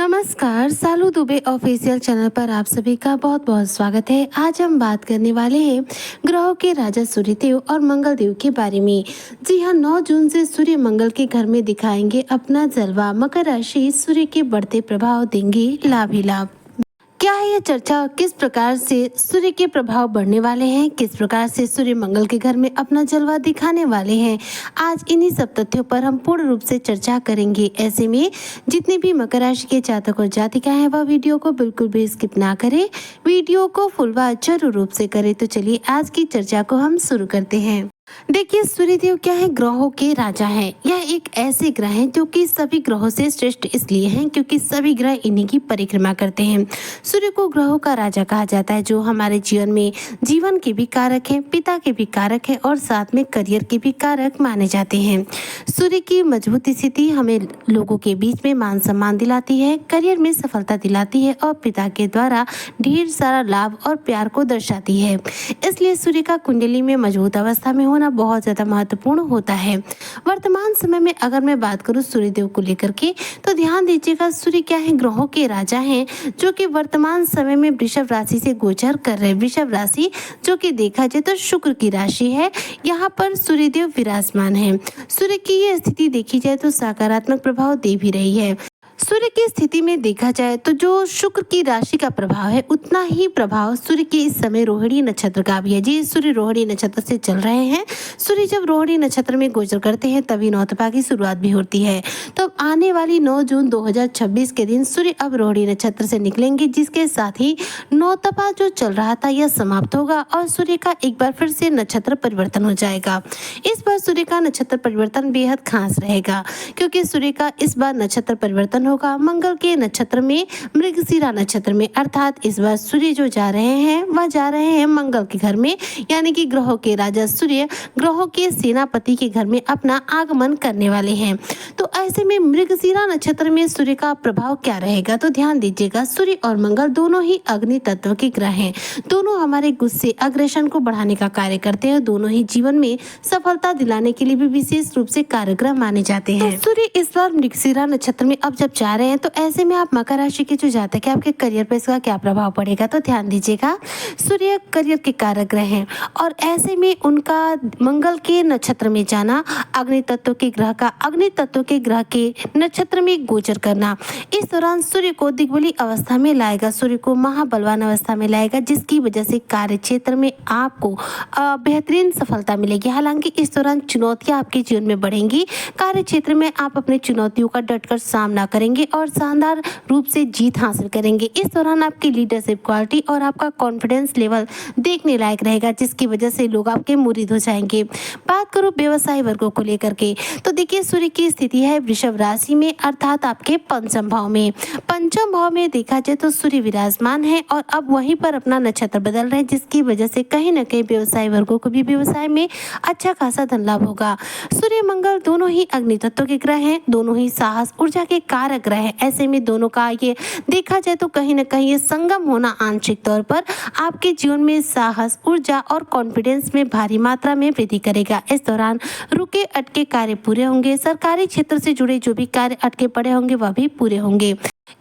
नमस्कार, सालू Dubey official channel पर आप सभी का बहुत बहुत स्वागत है। आज हम बात करने वाले हैं ग्रहों के राजा सूर्यदेव और मंगल देव के बारे में। जी हाँ, 9 जून से सूर्य मंगल के घर में दिखाएंगे अपना जलवा। मकर राशि सूर्य के बढ़ते प्रभाव देंगे लाभ ही लाभ। क्या है ये चर्चा, किस प्रकार से सूर्य के प्रभाव बढ़ने वाले हैं, किस प्रकार से सूर्य मंगल के घर में अपना जलवा दिखाने वाले हैं। आज इन्हीं सब तथ्यों पर हम पूर्ण रूप से चर्चा करेंगे। ऐसे में जितने भी मकर राशि के जातक और जातिका हैं वह वीडियो को बिल्कुल भी स्किप ना करें, वीडियो को फुल व जरूर रूप से करें। तो चलिए आज की चर्चा को हम शुरू करते हैं। देखिए, सूर्यदेव क्या है, ग्रहों के राजा हैं। यह एक ऐसे ग्रह हैं जो कि सभी ग्रहों से श्रेष्ठ इसलिए हैं क्योंकि सभी ग्रह इन्हीं की परिक्रमा करते हैं। सूर्य को ग्रहों का राजा कहा जाता है, जो हमारे जीवन में जीवन के भी कारक हैं, पिता के भी कारक हैं और साथ में करियर के भी कारक माने जाते हैं। सूर्य की मजबूत स्थिति हमें लोगों के बीच में मान सम्मान दिलाती है, करियर में सफलता दिलाती है और पिता के द्वारा ढेर सारा लाभ और प्यार को दर्शाती है। इसलिए सूर्य का कुंडली में मजबूत अवस्था में होना बहुत ज्यादा महत्वपूर्ण होता है। वर्तमान समय में अगर मैं बात करूं सूर्यदेव को लेकर के, तो ध्यान दीजिएगा, सूर्य क्या है, ग्रहों के राजा हैं जो कि वर्तमान समय में वृषभ राशि से गोचर कर रहे हैं। वृषभ राशि जो कि देखा जाए तो शुक्र की राशि है, यहाँ पर सूर्यदेव विराजमान है। सूर्य की ये स्थिति देखी जाए तो सकारात्मक प्रभाव दे भी रही है। सूर्य की स्थिति में देखा जाए तो जो शुक्र की राशि का प्रभाव है उतना ही प्रभाव सूर्य के इस समय रोहिणी नक्षत्र का भी है। जी, सूर्य रोहिणी नक्षत्र से चल रहे हैं। सूर्य जब रोहिणी नक्षत्र में गोचर करते हैं तभी नौतपा की शुरुआत भी होती है। तो आने वाली 9 जून 2026 के दिन सूर्य अब रोहिणी नक्षत्र से निकलेंगे, जिसके साथ ही नौतपा जो चल रहा था यह समाप्त होगा और सूर्य का एक बार फिर से नक्षत्र परिवर्तन हो जाएगा। इस बार सूर्य का नक्षत्र परिवर्तन बेहद खास रहेगा क्योंकि सूर्य का इस बार नक्षत्र परिवर्तन होगा मंगल के नक्षत्र में, मृगशिरा नक्षत्र में। अर्थात इस बार सूर्य जो जा रहे हैं वह जा रहे हैं मंगल के घर में, यानी कि ग्रहों के राजा सूर्य ग्रहों के सेनापति के घर में अपना आगमन करने वाले हैं। तो ऐसे में मृगशिरा नक्षत्र में सूर्य का प्रभाव क्या रहेगा, तो ध्यान दीजिएगा, सूर्य और मंगल दोनों ही अग्नि तत्व के ग्रह हैं। दोनों हमारे गुस्से अग्रेशन को बढ़ाने का कार्य करते हैं। दोनों ही जीवन में सफलता दिलाने के लिए भी विशेष रूप से कारगर माने जाते हैं। तो सूर्य इस बार मृगशिरा नक्षत्र में अब जब जा रहे हैं तो ऐसे में आप मकर राशि के जो जातक है आपके करियर पर इसका क्या प्रभाव पड़ेगा, तो ध्यान दीजिएगा, सूर्य करियर के कारक ग्रह हैं और ऐसे में उनका मंगल के नक्षत्र में जाना, अग्नि तत्व के ग्रह का अग्नि तत्व के ग्रह के नक्षत्र में गोचर करना, इस दौरान सूर्य को दिग्बली अवस्था में लाएगा, सूर्य को महाबलवान अवस्था में लाएगा, जिसकी वजह से कार्य क्षेत्र में आपको बेहतरीन सफलता मिलेगी। हालांकि इस दौरान चुनौतियां आपके जीवन में बढ़ेंगी। कार्य क्षेत्र में आप अपनी चुनौतियों का डटकर सामना करेंगे और शानदार रूप से जीत हासिल करेंगे। इस दौरान आपकी लीडरशिप क्वालिटी और आपका कॉन्फिडेंस लेवल देखने लायक रहेगा, जिसकी वजह से लोग आपके मुरीद हो जाएंगे। बात करूं व्यवसाय वर्गों को लेकर के, तो देखिए सूर्य की स्थिति है वृषभ राशि में, अर्थात आपके पंचम भाव में। पंचम भाव में देखा जाए तो सूर्य विराजमान है और अब वहीं पर अपना नक्षत्र बदल रहे हैं, जिसकी वजह से कहीं ना कहीं व्यवसाय वर्गों को भी व्यवसाय में अच्छा खासा धन लाभ होगा। सूर्य मंगल दोनों ही अग्नि तत्व के ग्रह हैं, दोनों ही साहस ऊर्जा के कारक ग्रह हैं। ऐसे में दोनों का ये देखा जाए तो कहीं ना कहीं ये संगम होना आंशिक तौर पर आपके जीवन में साहस, ऊर्जा और कॉन्फिडेंस में भारी मात्रा में वृद्धि करेगा। इस दौरान रुके अटके कार्य पूरे होंगे, सरकारी क्षेत्र से जुड़े जो भी कार्य अटके पड़े होंगे वह भी पूरे होंगे।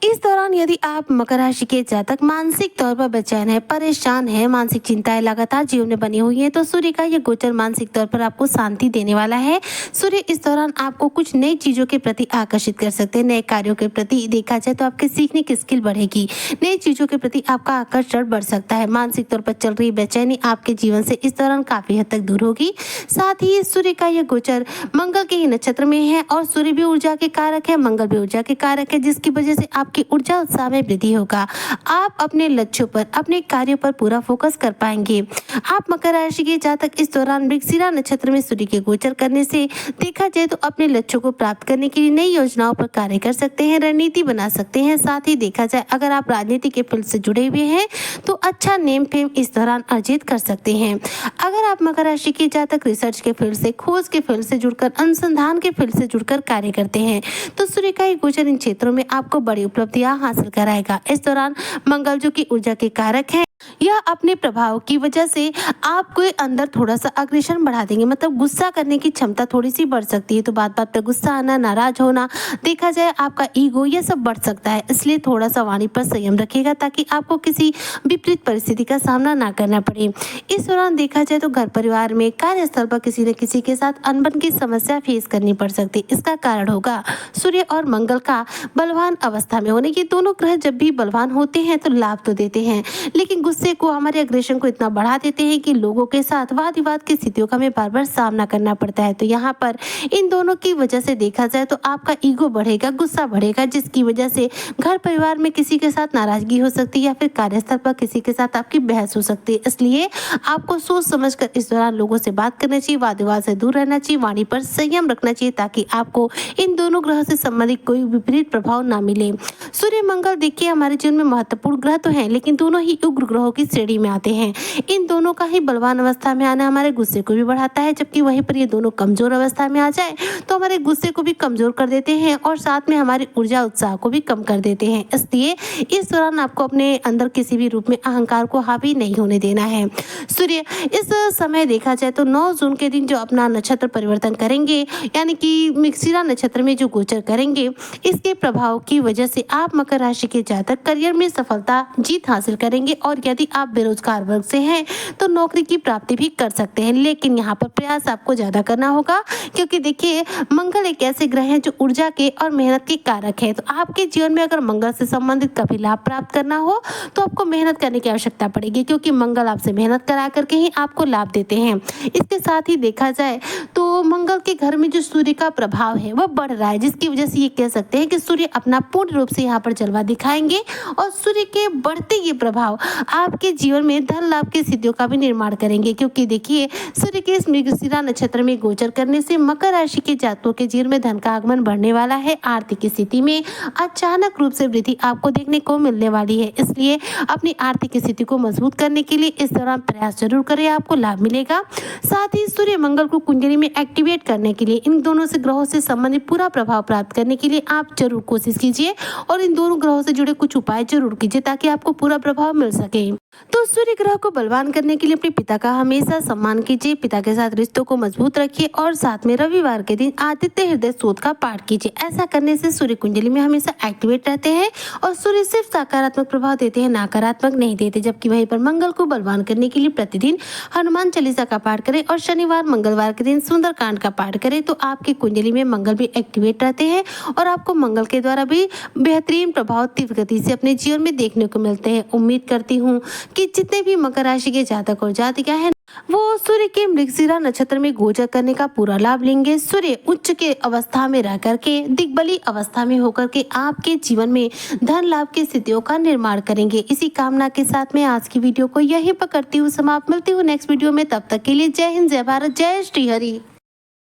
इस दौरान यदि आप मकर राशि के जातक मानसिक तौर पर बेचैन है, परेशान है, मानसिक चिंताएं लगातार जीवन में बनी हुई है, तो सूर्य का यह गोचर मानसिक तौर पर आपको शांति देने वाला है। सूर्य इस दौरान आपको कुछ नई चीजों के प्रति आकर्षित कर सकते हैं। नए कार्यों के प्रति देखा जाए तो आपके सीखने की स्किल बढ़ेगी, नई चीजों के प्रति आपका आकर्षण बढ़ सकता है। मानसिक तौर पर चल रही बेचैनी आपके जीवन से इस दौरान काफी हद तक दूर होगी। साथ ही सूर्य का यह गोचर मंगल के ही नक्षत्र में है और सूर्य भी ऊर्जा के कारक है, मंगल भी ऊर्जा के कारक है, जिसकी वजह से आपकी ऊर्जा उत्साह में वृद्धि होगा। आप अपने लक्ष्यों पर, अपने कार्यों पर पूरा फोकस कर पाएंगे। आप मकर राशि के जातक इस दौरान मृगशिरा नक्षत्र में सूर्य के गोचर करने से देखा जाए तो अपने लक्ष्यों को प्राप्त करने के लिए नई योजनाओं पर कार्य कर सकते हैं, रणनीति बना सकते हैं। साथ ही देखा जाए अगर आप राजनीति के फील्ड से जुड़े हुए हैं तो अच्छा नेम फेम इस दौरान अर्जित कर सकते हैं। अगर आप मकर राशि के जातक रिसर्च के फील्ड से, खोज के फील्ड से जुड़कर, अनुसंधान के फील्ड से जुड़कर कार्य करते हैं तो सूर्य का ये गोचर इन क्षेत्रों में आपको बड़ी उपलब्धियां हासिल कराएगा। इस दौरान मंगल जो कि ऊर्जा के कारक है, यह अपने प्रभाव की वजह से आपके अंदर थोड़ा-सा अग्रेशन बढ़ा देंगे, मतलब गुस्सा करने की क्षमता थोड़ी-सी बढ़ सकती है। तो बात-बात पे गुस्सा आना, नाराज़ होना, देखा जाए आपका ईगो, ये सब बढ़ सकता है। इसलिए थोड़ा-सा वाणी पर संयम रखिएगा ताकि आपको किसी विपरीत परिस्थिति का सामना ना करना पड़े। इस दौरान देखा जाए तो घर परिवार में, कार्यस्थल पर किसी न किसी के साथ अनबन की समस्या फेस करनी पड़ सकती है। इसका कारण होगा सूर्य और मंगल का बलवान अवस्था में होने। ये दोनों ग्रह जब भी बलवान होते हैं तो लाभ तो देते हैं, लेकिन गुस्से को, हमारे अग्रेशन को इतना बढ़ा देते हैं कि लोगों के साथ वाद विवाद की स्थितियों का हमें बार बार सामना करना पड़ता है। तो यहाँ पर इन दोनों की वजह से देखा जाए तो आपका ईगो बढ़ेगा, गुस्सा बढ़ेगा, जिसकी वजह से घर परिवार में किसी के साथ नाराजगी हो सकती है या फिर कार्यस्थल पर किसी के साथ आपकी बहस हो सकती है। इसलिए आपको सोच समझ कर इस दौरान लोगों से बात करनी चाहिए, वाद विवाद से दूर रहना चाहिए, वाणी पर संयम रखना चाहिए ताकि आपको इन दोनों ग्रह से संबंधित कोई विपरीत प्रभाव ना मिले। सूर्य मंगल देखिए हमारे जीवन में महत्वपूर्ण ग्रह तो हैं, लेकिन दोनों ही उग्र ग्रहों की श्रेणी में आते हैं। इन दोनों का ही बलवान अवस्था में आना हमारे गुस्से को भी बढ़ाता है, जबकि वहीं पर ये दोनों कमजोर अवस्था में आ जाए तो हमारे गुस्से को भी कमजोर कर देते हैं और साथ में हमारी ऊर्जा उत्साह को भी कम कर देते हैं। इसलिए इस दौरान आपको अपने अंदर किसी भी रूप में अहंकार को हावी नहीं होने देना है। सूर्य इस समय देखा जाए तो 9 जून के दिन जो अपना नक्षत्र परिवर्तन करेंगे, यानी कि मृगशिरा नक्षत्र में जो गोचर करेंगे, इसके प्रभाव की वजह से आप मकर राशि के जातक करियर में सफलता, जीत हासिल करेंगे और यदि आप बेरोजगार वर्ग से हैं तो नौकरी की प्राप्ति भी कर सकते हैं। लेकिन यहाँ पर प्रयास आपको ज्यादा करना होगा, क्योंकि देखिए मंगल एक ऐसे ग्रह है जो ऊर्जा के और मेहनत के कारक है। तो आपके जीवन में अगर मंगल से संबंधित कभी लाभ प्राप्त करना हो तो आपको मेहनत करने की आवश्यकता पड़ेगी, क्योंकि मंगल आपसे मेहनत करा करके ही आपको लाभ देते हैं। इसके साथ ही देखा जाए तो मंगल के घर में जो सूर्य का प्रभाव है वह बढ़ रहा है, जिसकी वजह से ये कह सकते हैं कि सूर्य अपना पूर्ण रूप से यहाँ पर जलवा दिखाएंगे और सूर्य के बढ़ते ये प्रभाव आपके जीवन में धन लाभ की स्थितियों का भी निर्माण करेंगे। क्योंकि देखिए सूर्य के इस मृगशिरा नक्षत्र में गोचर करने से मकर राशि के जातकों के जीवन में धन का आगमन बढ़ने वाला है। आर्थिक स्थिति में अचानक रूप से वृद्धि आपको देखने को मिलने वाली है। इसलिए अपनी आर्थिक स्थिति को मजबूत करने के लिए इस दौरान प्रयास जरूर करें, आपको लाभ मिलेगा। साथ ही सूर्य मंगल को कुंडली में एक्टिवेट करने के लिए, इन दोनों से ग्रहों से संबंधित पूरा प्रभाव प्राप्त करने के लिए आप जरूर कोशिश कीजिए और इन दोनों ग्रहों से जुड़े कुछ उपाय जरूर कीजिए ताकि आपको पूरा प्रभाव मिल सके। तो सूर्य ग्रह को बलवान करने के लिए अपने पिता का हमेशा सम्मान कीजिए, पिता के साथ रिश्तों को मजबूत रखिए और साथ में रविवार के दिन आदित्य हृदय स्तोत्र का पाठ कीजिए। ऐसा करने से सूर्य कुंडली में हमेशा एक्टिवेट रहते हैं और सूर्य सिर्फ सकारात्मक प्रभाव देते हैं, नकारात्मक नहीं देते। जबकि वहीं पर मंगल को बलवान करने के लिए प्रतिदिन हनुमान चालीसा का पाठ करें और शनिवार मंगलवार के दिन सुंदरकांड का पाठ करें तो आपकी कुंडली में मंगल भी एक्टिवेट रहते हैं और आपको मंगल के द्वारा भी बेहतरीन प्रभाव तीव्र गति से अपने जीवन में देखने को मिलते हैं। उम्मीद करती हूँ कि जितने भी मकर राशि के जातक और जातिका हैं वो सूर्य के मृगशिरा नक्षत्र में गोचर करने का पूरा लाभ लेंगे। सूर्य उच्च के अवस्था में रह करके दिग्बली अवस्था में होकर के आपके जीवन में धन लाभ की स्थितियों का निर्माण करेंगे। इसी कामना के साथ मैं आज की वीडियो को यहीं पर करती हूँ समाप्त। मिलती हूँ नेक्स्ट वीडियो में, तब तक के लिए जय हिंद, जय भारत, जय श्री हरि।